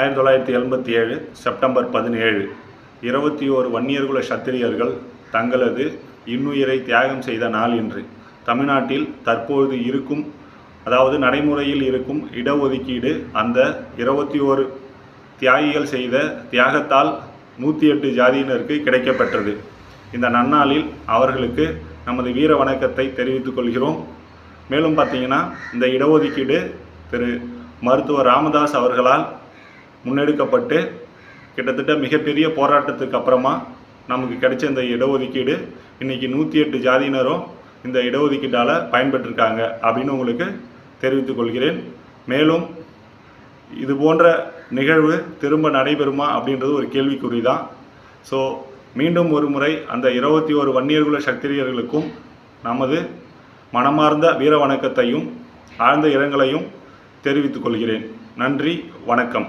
1977 September 17 21 வன்னியர்குல சத்திரியர்கள் தங்களது இன்னுயிரை தியாகம் செய்த நாள் இன்று. தமிழ்நாட்டில் தற்போது இருக்கும், அதாவது நடைமுறையில் இருக்கும் இடஒதுக்கீடு அந்த 21 தியாகிகள் செய்த தியாகத்தால் 108 ஜாதியினருக்கு கிடைக்கப்பெற்றது. இந்த நன்னாளில் அவர்களுக்கு நமது வீர வணக்கத்தை தெரிவித்துக் கொள்கிறோம். மேலும் பார்த்தீங்கன்னா, இந்த இடஒதுக்கீடு திரு மருத்துவர் ராமதாஸ் அவர்களால் முன்னெடுக்கப்பட்டு கிட்டத்தட்ட மிகப்பெரிய போராட்டத்துக்கு அப்புறமா நமக்கு கிடைச்ச இந்த இடஒதுக்கீடு இன்றைக்கி 108 ஜாதியினரும் இந்த இடஒதுக்கீட்டால் பயன்பெற்றிருக்காங்க அப்படின்னு உங்களுக்கு தெரிவித்துக் கொள்கிறேன். மேலும் இது போன்ற நிகழ்வு திரும்ப நடைபெறுமா அப்படின்றது ஒரு கேள்விக்குறி தான். ஸோ மீண்டும் ஒரு முறை அந்த 21 வன்னியர்குல சத்திரியர்களுக்கும் நமது மனமார்ந்த வீர வணக்கத்தையும் ஆழ்ந்த இரங்கலையும் தெரிவித்துக் கொள்கிறேன். நன்றி, வணக்கம்.